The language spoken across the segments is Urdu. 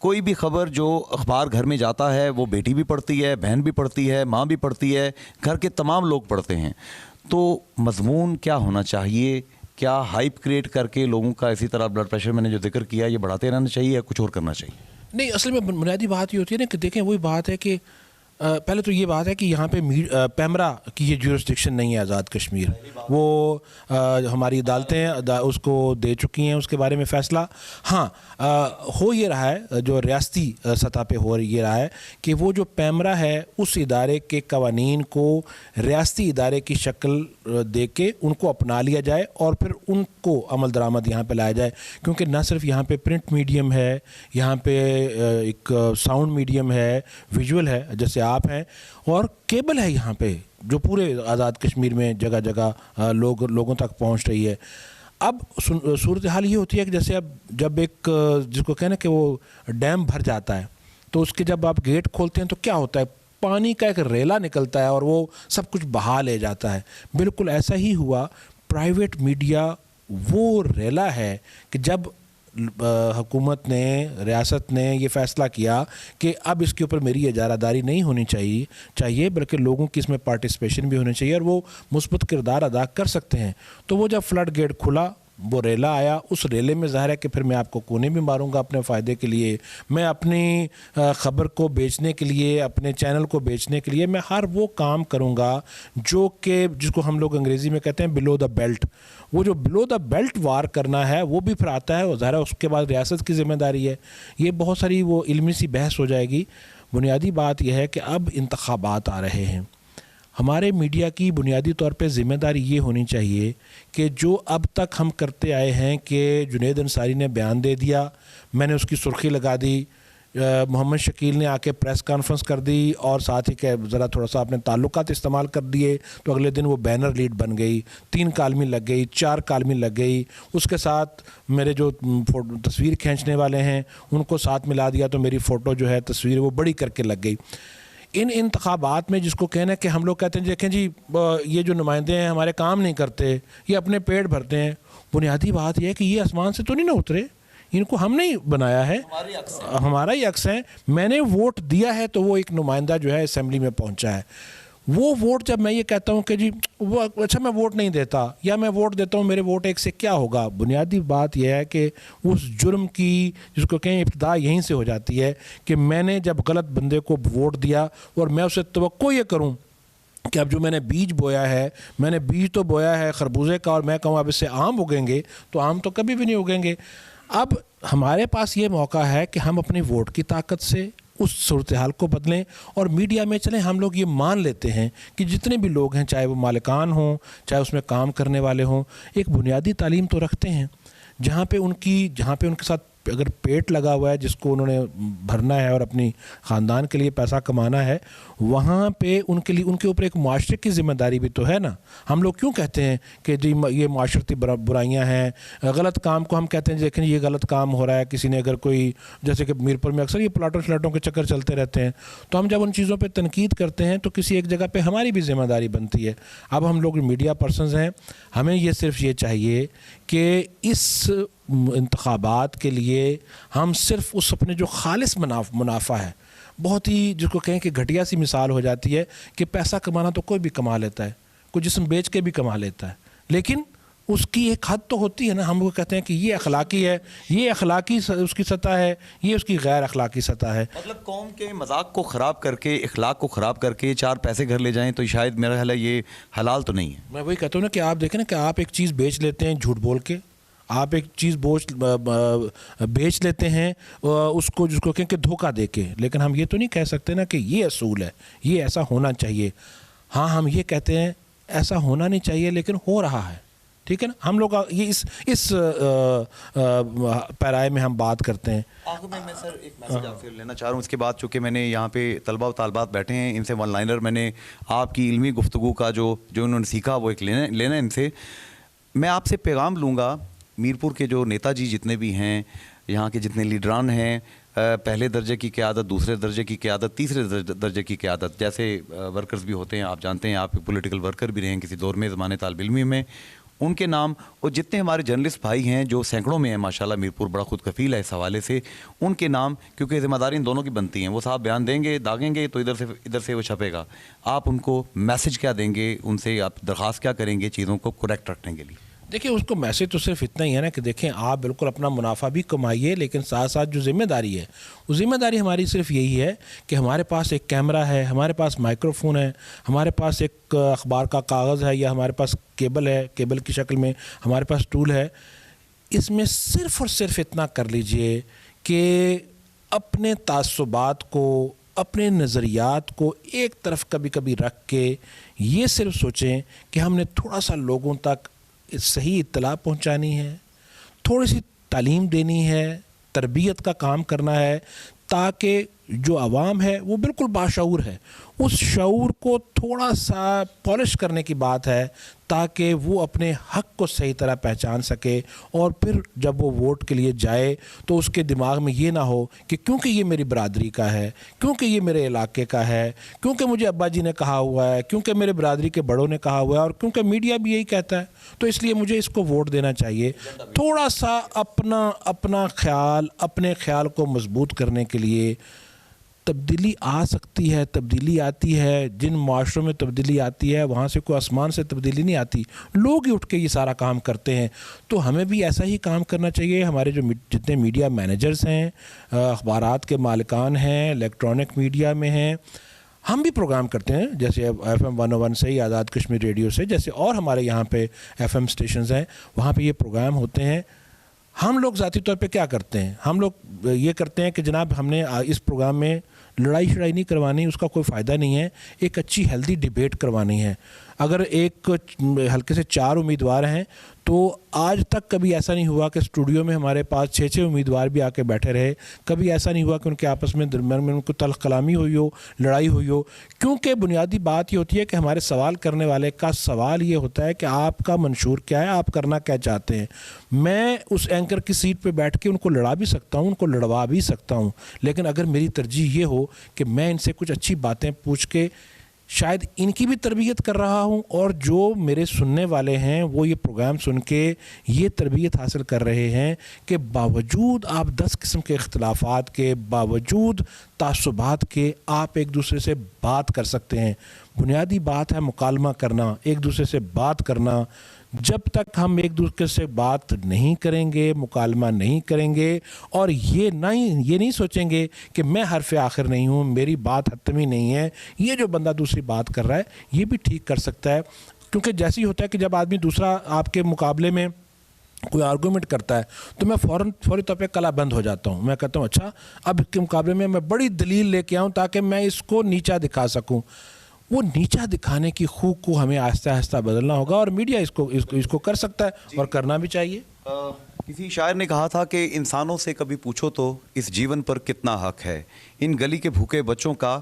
کوئی بھی خبر جو اخبار گھر میں جاتا ہے وہ بیٹی بھی پڑھتی ہے, بہن بھی پڑھتی ہے, ماں بھی پڑھتی ہے, گھر کے تمام لوگ پڑھتے ہیں. تو مضمون کیا ہونا چاہیے؟ کیا ہائپ کریٹ کر کے لوگوں کا اسی طرح بلڈ پریشر میں نے جو ذکر کیا یہ بڑھاتے رہنا چاہیے یا کچھ اور کرنا چاہیے؟ نہیں, اصل میں بنیادی بات یہ ہوتی ہے نا کہ دیکھیں وہی بات ہے کہ پہلے تو یہ بات ہے کہ یہاں پہ پیمرا کی یہ جورسڈکشن نہیں ہے آزاد کشمیر. وہ ہماری عدالتیں اس کو دے چکی ہیں اس کے بارے میں فیصلہ. ہاں ہو یہ رہا ہے, جو ریاستی سطح پہ ہو یہ رہا ہے کہ وہ جو پیمرا ہے اس ادارے کے قوانین کو ریاستی ادارے کی شکل دے کے ان کو اپنا لیا جائے اور پھر ان کو عمل درآمد یہاں پہ لایا جائے. کیونکہ نہ صرف یہاں پہ پرنٹ میڈیم ہے, یہاں پہ ایک ساؤنڈ میڈیم ہے, ویژول ہے جیسے آپ ہیں, اور کیبل ہے یہاں پہ جو پورے آزاد کشمیر میں جگہ جگہ لوگوں تک پہنچ رہی ہے. اب صورتحال یہ ہوتی ہے کہ جیسے اب جب ایک جس کو کہنا کہ وہ ڈیم بھر جاتا ہے تو اس کے جب آپ گیٹ کھولتے ہیں تو کیا ہوتا ہے, پانی کا ایک ریلا نکلتا ہے اور وہ سب کچھ بہا لے جاتا ہے. بالکل ایسا ہی ہوا. پرائیویٹ میڈیا وہ ریلا ہے کہ جب حکومت نے, ریاست نے یہ فیصلہ کیا کہ اب اس کے اوپر میری اجارہ داری نہیں ہونی چاہیے بلکہ لوگوں کی اس میں پارٹیسپیشن بھی ہونی چاہیے اور وہ مثبت کردار ادا کر سکتے ہیں, تو وہ جب فلڈ گیٹ کھلا, وہ ریلا آیا, اس ریلے میں ظاہر ہے کہ پھر میں آپ کو کونے بھی ماروں گا اپنے فائدے کے لیے, میں اپنی خبر کو بیچنے کے لیے, اپنے چینل کو بیچنے کے لیے میں ہر وہ کام کروں گا جو کہ جس کو ہم لوگ انگریزی میں کہتے ہیں بلو دا بیلٹ. وہ جو بلو دا بیلٹ وار کرنا ہے وہ بھی پھر آتا ہے, اور ظاہر ہے اس کے بعد ریاست کی ذمہ داری ہے. یہ بہت ساری وہ علمی سی بحث ہو جائے گی. بنیادی بات یہ ہے کہ اب انتخابات آ رہے ہیں. ہمارے میڈیا کی بنیادی طور پہ ذمہ داری یہ ہونی چاہیے کہ جو اب تک ہم کرتے آئے ہیں کہ جنید انصاری نے بیان دے دیا, میں نے اس کی سرخی لگا دی, محمد شکیل نے آ کے پریس کانفرنس کر دی اور ساتھ ہی کہ ذرا تھوڑا سا اپنے تعلقات استعمال کر دیے تو اگلے دن وہ بینر لیڈ بن گئی, 3 کالمی لگ گئی, 4 کالمی لگ گئی. اس کے ساتھ میرے جو تصویر کھینچنے والے ہیں ان کو ساتھ ملا دیا تو میری فوٹو جو ہے تصویر وہ بڑی کر کے لگ گئی. ان انتخابات میں جس کو کہنا ہے کہ ہم لوگ کہتے ہیں دیکھیں جی یہ جو نمائندے ہیں ہمارے کام نہیں کرتے, یہ اپنے پیٹ بھرتے ہیں. بنیادی بات یہ ہے کہ یہ آسمان سے تو نہیں نہ اترے, ان کو ہم نہیں بنایا ہے, ہمارا ہی عکس ہے. میں نے ووٹ دیا ہے تو وہ ایک نمائندہ جو ہے اسمبلی میں پہنچا ہے. وہ ووٹ جب میں یہ کہتا ہوں کہ جی وہ اچھا میں ووٹ نہیں دیتا یا میں ووٹ دیتا ہوں میرے ووٹ ایک سے کیا ہوگا, بنیادی بات یہ ہے کہ اس جرم کی جس کو کہیں ابتدا یہیں سے ہو جاتی ہے کہ میں نے جب غلط بندے کو ووٹ دیا اور میں اسے توقع یہ کروں کہ اب جو میں نے بیج بویا ہے, میں نے بیج تو بویا ہے خربوزے کا اور میں کہوں اب اس سے آم اگیں گے, تو آم تو کبھی بھی نہیں اگیں گے. اب ہمارے پاس یہ موقع ہے کہ ہم اپنی ووٹ کی طاقت سے اس صورتحال کو بدلیں اور میڈیا میں چلیں. ہم لوگ یہ مان لیتے ہیں کہ جتنے بھی لوگ ہیں, چاہے وہ مالکان ہوں چاہے اس میں کام کرنے والے ہوں, ایک بنیادی تعلیم تو رکھتے ہیں جہاں پہ ان کے ساتھ اگر پیٹ لگا ہوا ہے جس کو انہوں نے بھرنا ہے اور اپنی خاندان کے لیے پیسہ کمانا ہے, وہاں پہ ان کے لیے ان کے اوپر ایک معاشرے کی ذمہ داری بھی تو ہے نا. ہم لوگ کیوں کہتے ہیں کہ جی یہ معاشرتی برائیاں ہیں, غلط کام کو ہم کہتے ہیں دیکھیں یہ غلط کام ہو رہا ہے, کسی نے اگر کوئی جیسے کہ میرپور میں اکثر یہ پلاٹوں کے چکر چلتے رہتے ہیں, تو ہم جب ان چیزوں پہ تنقید کرتے ہیں تو کسی ایک جگہ پہ ہماری بھی ذمہ داری بنتی ہے. اب ہم لوگ میڈیا پرسنز ہیں, ہمیں یہ صرف یہ چاہیے کہ اس انتخابات کے لیے ہم صرف اس اپنے جو خالص منافع ہے, بہت ہی جس کو کہیں کہ گھٹیا سی مثال ہو جاتی ہے کہ پیسہ کمانا تو کوئی بھی کما لیتا ہے, کوئی جسم بیچ کے بھی کما لیتا ہے, لیکن اس کی ایک حد تو ہوتی ہے نا. ہم وہ کہتے ہیں کہ یہ اخلاقی ہے, یہ اخلاقی اس کی سطح ہے, یہ اس کی غیر اخلاقی سطح ہے. مطلب قوم کے مذاق کو خراب کر کے, اخلاق کو خراب کر کے 4 پیسے گھر لے جائیں تو شاید میرا خیال ہے یہ حلال تو نہیں ہے. میں وہی کہتا ہوں نا کہ آپ دیکھیں نا کہ آپ ایک چیز بیچ لیتے ہیں جھوٹ بول کے, آپ ایک چیز بیچ لیتے ہیں اس کو جس کو کہیں کہ دھوکہ دے کے, لیکن ہم یہ تو نہیں کہہ سکتے نا کہ یہ اصول ہے, یہ ایسا ہونا چاہیے. ہاں ہم یہ کہتے ہیں ایسا ہونا نہیں چاہیے لیکن ہو رہا ہے, ٹھیک ہے نا. ہم لوگ یہ اس پیرائے میں ہم بات کرتے ہیں. آخر میں سر ایک میسج آپ سے لینا چاہ رہا ہوں, اس کے بعد چونکہ میں نے یہاں پہ طلبہ و طالبات بیٹھے ہیں, ان سے ون لائنر میں نے آپ کی علمی گفتگو کا جو انہوں نے سیکھا وہ ایک لینا ان سے. میں آپ سے پیغام لوں گا, میرپور کے جو نیتا جی جتنے بھی ہیں, یہاں کے جتنے لیڈران ہیں, پہلے درجے کی قیادت, دوسرے درجے کی قیادت, تیسرے درجے کی قیادت, جیسے ورکرز بھی ہوتے ہیں, آپ جانتے ہیں, آپ پولیٹیکل ورکر بھی رہے ہیں کسی دور میں زمانے طالب علمی میں, ان کے نام اور جتنے ہمارے جرنلسٹ بھائی ہیں جو سینکڑوں میں ہیں ماشاءاللہ، میرپور بڑا خود کفیل ہے اس حوالے سے، ان کے نام، کیونکہ ذمہ داری ان دونوں کی بنتی ہیں. وہ صاحب بیان دیں گے، داغیں گے تو ادھر سے وہ چھپے گا. آپ ان کو میسج کیا دیں گے، ان سے آپ درخواست کیا کریں گے چیزوں کو کریکٹ رکھنے کے لیے؟ دیکھیں اس کو میسج تو صرف اتنا ہی ہے نا کہ دیکھیں آپ بالکل اپنا منافع بھی کمائیے، لیکن ساتھ ساتھ جو ذمہ داری ہے وہ ذمہ داری ہماری صرف یہی ہے کہ ہمارے پاس ایک کیمرہ ہے، ہمارے پاس مائکرو فون ہے، ہمارے پاس ایک اخبار کا کاغذ ہے، یا ہمارے پاس کیبل ہے، کیبل کی شکل میں ہمارے پاس ٹول ہے. اس میں صرف اور صرف اتنا کر لیجئے کہ اپنے تعصبات کو، اپنے نظریات کو ایک طرف کبھی کبھی رکھ کے یہ صرف سوچیں کہ ہم نے تھوڑا سا لوگوں تک صحیح اطلاع پہنچانی ہے، تھوڑی سی تعلیم دینی ہے، تربیت کا کام کرنا ہے، تاکہ جو عوام ہے وہ بالکل باشعور ہے، اس شعور کو تھوڑا سا پالش کرنے کی بات ہے تاکہ وہ اپنے حق کو صحیح طرح پہچان سکے، اور پھر جب وہ ووٹ کے لیے جائے تو اس کے دماغ میں یہ نہ ہو کہ کیونکہ یہ میری برادری کا ہے، کیونکہ یہ میرے علاقے کا ہے، کیونکہ مجھے ابا جی نے کہا ہوا ہے، کیونکہ میرے برادری کے بڑوں نے کہا ہوا ہے، اور کیونکہ میڈیا بھی یہی کہتا ہے تو اس لیے مجھے اس کو ووٹ دینا چاہیے. تھوڑا سا اپنا خیال، اپنے خیال کو مضبوط کرنے کے لیے تبدیلی آ سکتی ہے، تبدیلی آتی ہے. جن معاشروں میں تبدیلی آتی ہے وہاں سے کوئی آسمان سے تبدیلی نہیں آتی، لوگ ہی اٹھ کے یہ سارا کام کرتے ہیں. تو ہمیں بھی ایسا ہی کام کرنا چاہیے. ہمارے جو جتنے میڈیا مینیجرز ہیں، اخبارات کے مالکان ہیں، الیکٹرانک میڈیا میں ہیں، ہم بھی پروگرام کرتے ہیں جیسے FM 101 سے یا آزاد کشمیر ریڈیو سے، جیسے اور ہمارے یہاں پہ FM اسٹیشنز ہیں، وہاں پہ یہ پروگرام ہوتے ہیں. ہم لوگ ذاتی طور پہ کیا کرتے ہیں، ہم لوگ یہ کرتے ہیں کہ جناب ہم نے اس پروگرام میں لڑائی شڑائی نہیں کروانی، اس کا کوئی فائدہ نہیں ہے. ایک اچھی ہیلدی ڈیبیٹ کروانی ہے. اگر ایک حلقے سے 4 امیدوار ہیں تو آج تک کبھی ایسا نہیں ہوا کہ اسٹوڈیو میں ہمارے پاس 6 امیدوار بھی آ کے بیٹھے رہے. کبھی ایسا نہیں ہوا کہ ان کے آپس میں درمیان میں ان کو تلخ کلامی ہوئی ہو، لڑائی ہوئی ہو. کیونکہ بنیادی بات یہ ہوتی ہے کہ ہمارے سوال کرنے والے کا سوال یہ ہوتا ہے کہ آپ کا منشور کیا ہے، آپ کرنا کیا چاہتے ہیں. میں اس اینکر کی سیٹ پہ بیٹھ کے ان کو لڑا بھی سکتا ہوں، ان کو لڑوا بھی سکتا ہوں، لیکن اگر میری ترجیح یہ ہو کہ میں ان سے کچھ اچھی باتیں پوچھ کے شاید ان کی بھی تربیت کر رہا ہوں، اور جو میرے سننے والے ہیں وہ یہ پروگرام سن کے یہ تربیت حاصل کر رہے ہیں کہ باوجود آپ 10 قسم کے اختلافات کے، باوجود تعصبات کے، آپ ایک دوسرے سے بات کر سکتے ہیں. بنیادی بات ہے مکالمہ کرنا، ایک دوسرے سے بات کرنا. جب تک ہم ایک دوسرے سے بات نہیں کریں گے، مکالمہ نہیں کریں گے، اور یہ نہیں سوچیں گے کہ میں حرف آخر نہیں ہوں، میری بات حتمی نہیں ہے، یہ جو بندہ دوسری بات کر رہا ہے یہ بھی ٹھیک کر سکتا ہے. کیونکہ جیسے ہی ہوتا ہے کہ جب آدمی دوسرا آپ کے مقابلے میں کوئی آرگومنٹ کرتا ہے تو میں فوری طور پہ کلا بند ہو جاتا ہوں. میں کہتا ہوں اچھا اب کے مقابلے میں بڑی دلیل لے کے آؤں تاکہ میں اس کو نیچا دکھا سکوں. وہ نیچا دکھانے کی خو کو ہمیں آہستہ آہستہ بدلنا ہوگا، اور میڈیا اس کو کر سکتا ہے اور کرنا بھی چاہیے. کسی شاعر نے کہا تھا کہ انسانوں سے کبھی پوچھو تو اس جیون پر کتنا حق ہے، ان گلی کے بھوکے بچوں کا،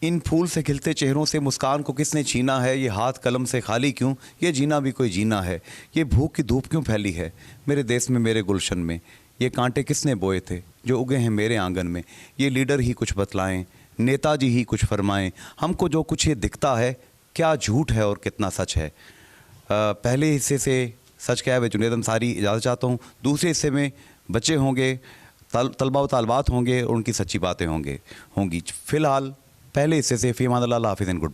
ان پھول سے کھلتے چہروں سے مسکان کو کس نے چھینا ہے، یہ ہاتھ قلم سے خالی کیوں، یہ جینا بھی کوئی جینا ہے، یہ بھوک کی دھوپ کیوں پھیلی ہے میرے دیس میں، میرے گلشن میں، یہ کانٹے کس نے بوئے تھے جو اگے ہیں میرے آنگن میں، یہ لیڈر ہی کچھ بتلائیں، نیتا جی ہی کچھ فرمائیں، ہم کو جو کچھ یہ دکھتا ہے کیا جھوٹ ہے اور کتنا سچ ہے. پہلے حصے سے سچ کیا ہے جنید انصاری اجازت چاہتا ہوں. دوسرے حصے میں بچے ہوں گے، طلبہ و طالبات ہوں گے، اور ان کی سچی باتیں ہوں گی. فی الحال پہلے حصے سے فی امان اللہ، حافظ اینڈ گڈ.